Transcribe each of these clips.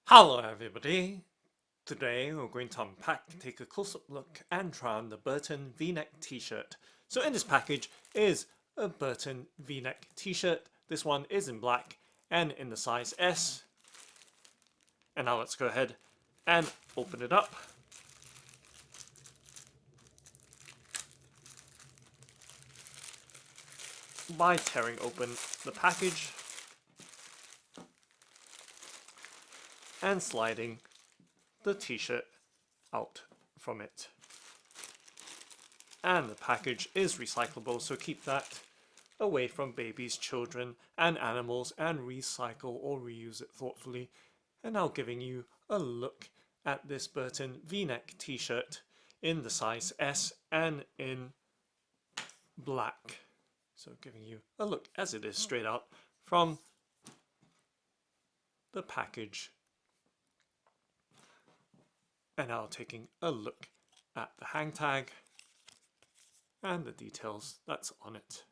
Hello everybody! Today we're going to unpack, take a close-up look and try on the Burton V-neck t-shirt. So in this package is a Burton V-neck t-shirt. This one is in black and in the size S. And now let's go ahead and open it up. By tearing open the package and sliding the t-shirt out from it. And the package is recyclable, so keep that away from babies, children and animals and recycle or reuse it thoughtfully. And now giving you a look at this Burton V-neck t-shirt in the size S and in black. So giving you a look as it is straight out from the package. And now taking a look at the hang tag and the details that's on it.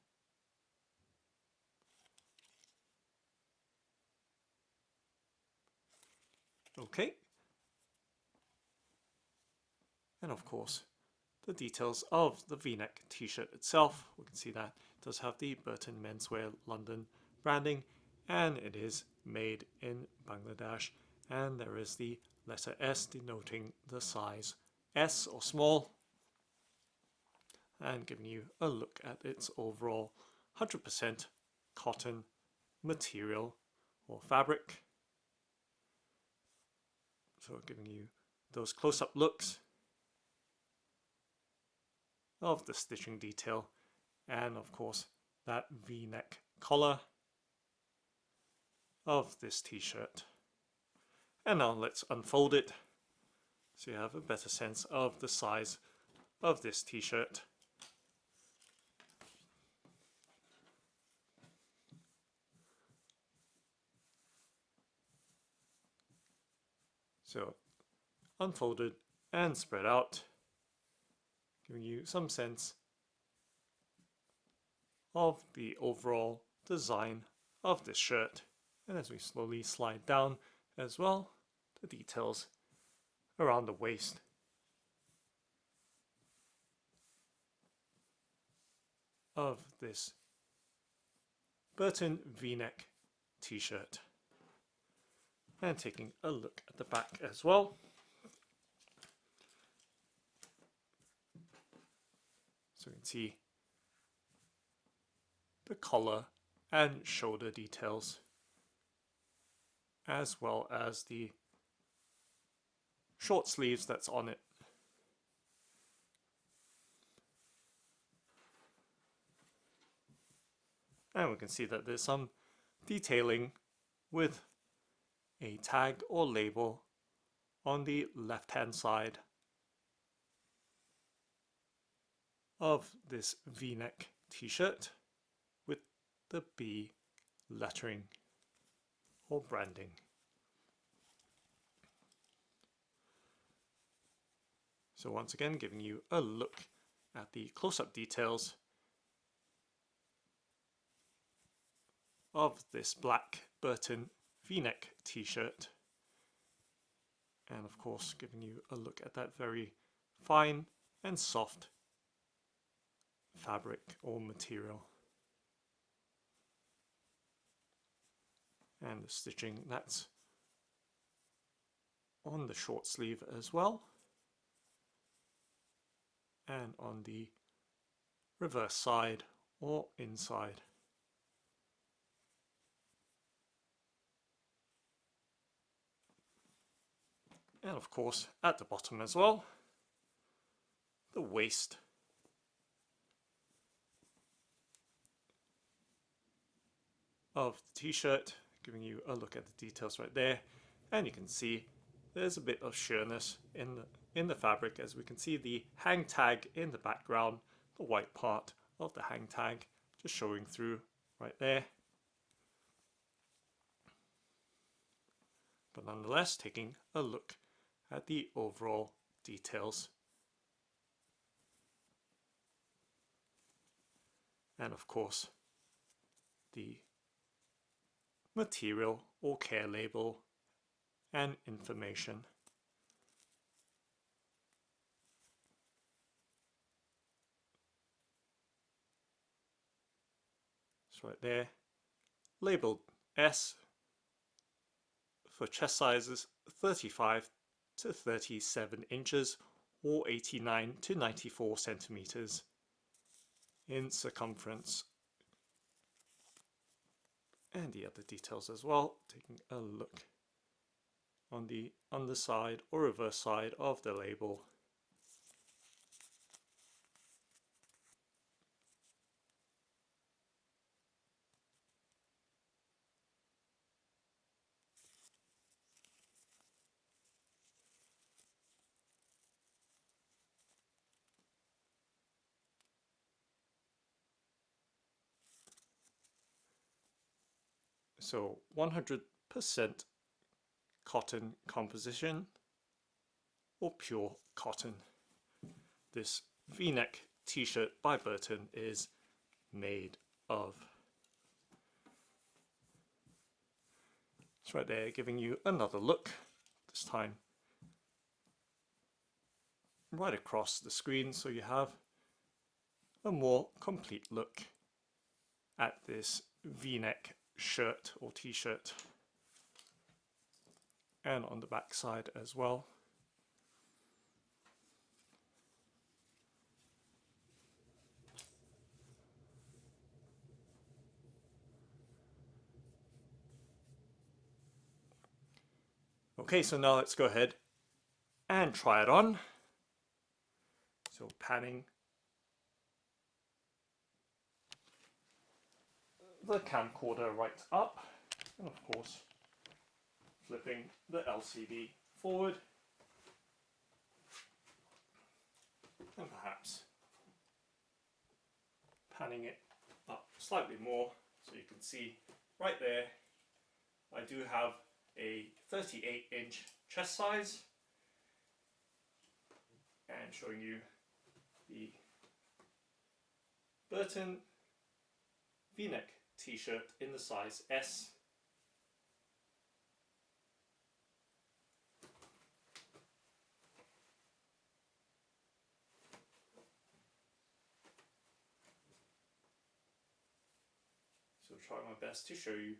Okay. And of course, the details of the V-neck t-shirt itself. We can see that it does have the Burton Menswear London branding and it is made in Bangladesh, and there is the letter S denoting the size S or small, and giving you a look at its overall 100% cotton material or fabric. So giving you those close-up looks of the stitching detail and of course that V-neck collar of this t-shirt. And now let's unfold it so you have a better sense of the size of this t-shirt. So unfolded and spread out, giving you some sense of the overall design of this shirt. And as we slowly slide down as well, the details around the waist. Of this Burton V-neck t-shirt. And taking a look at the back as well. So you can see the collar and shoulder details, as well as the short sleeves that's on it. And we can see that there's some detailing with a tag or label on the left hand side of this V-neck t-shirt with the B lettering or branding. So once again, giving you a look at the close-up details of this black Burton V-neck t-shirt, and of course giving you a look at that very fine and soft fabric or material, and the stitching that's on the short sleeve as well, and on the reverse side or inside. And of course at the bottom as well, the waist of the t-shirt, giving you a look at the details right there. And you can see there's a bit of sheerness in the fabric, as we can see the hang tag in the background, the white part of the hang tag just showing through right there. But nonetheless, taking a look at the overall details. And of course, the material or care label and information. It's right there, labeled S for chest sizes 35 to 37 inches or 89 to 94 centimeters in circumference, and the other details as well, taking a look on the underside or reverse side of the label. So 100% cotton composition or pure cotton. This V-neck t-shirt by Burton is made of. It's right there, giving you another look, this time right across the screen, so you have a more complete look at this V-neck shirt or t-shirt, and on the back side as well. Okay, so now let's go ahead and try it on. So panning the camcorder right up, and of course flipping the LCD forward, and perhaps panning it up slightly more so you can see right there I do have a 38-inch chest size, and showing you the Burton V-neck t-shirt in the size S. So try my best to show you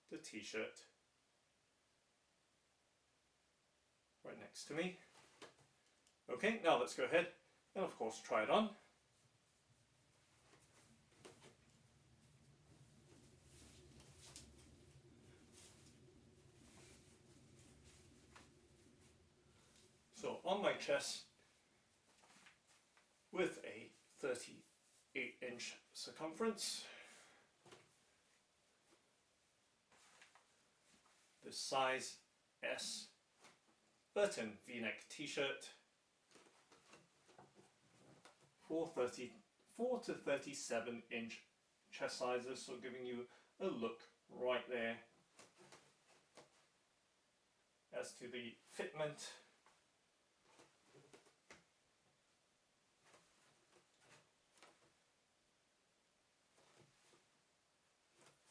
the t-shirt right next to me. Okay, now let's go ahead and of course try it on. So on my chest, with a 38-inch circumference, the size S Burton V-neck t-shirt for 34 to 37-inch chest sizes, so giving you a look right there as to the fitment.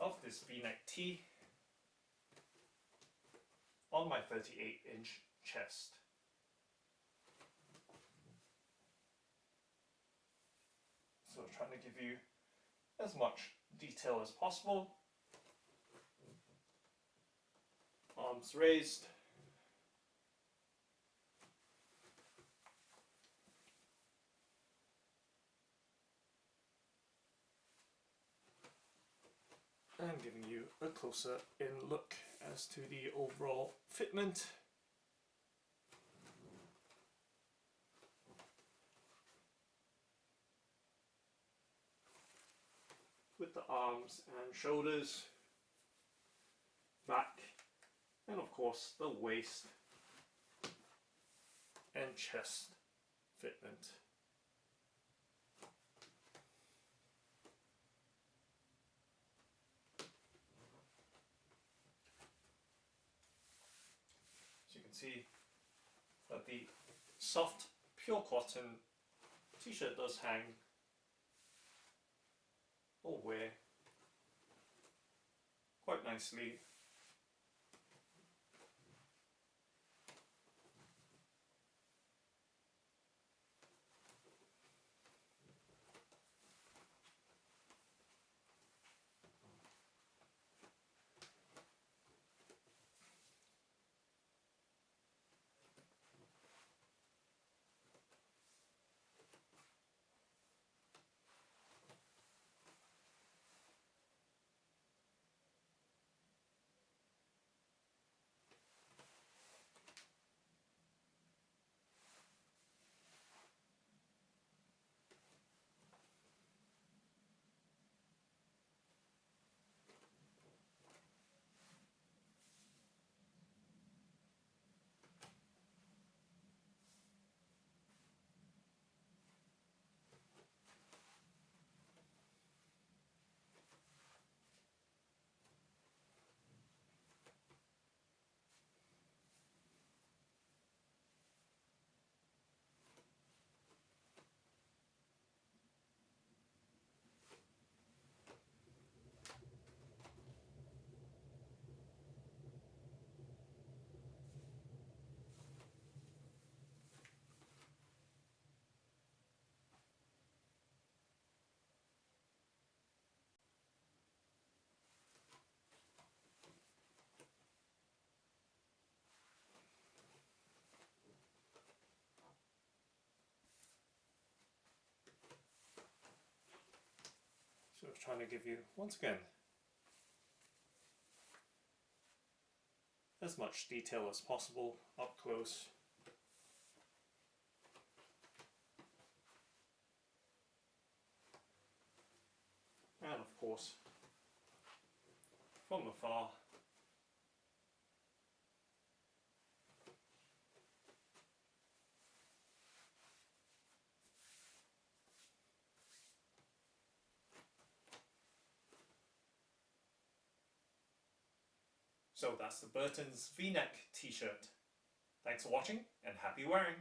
Of this V-neck tee on my 38-inch chest. So trying to give you as much detail as possible. Arms raised. And giving you a closer in look as to the overall fitment. With the arms and shoulders, back, and of course the waist and chest fitment. So you can see that the soft pure cotton t-shirt does hang or wear quite nicely trying to give you, once again, as much detail as possible up close. And of course, from afar. So that's the Burton's V-neck t-shirt. Thanks for watching and happy wearing!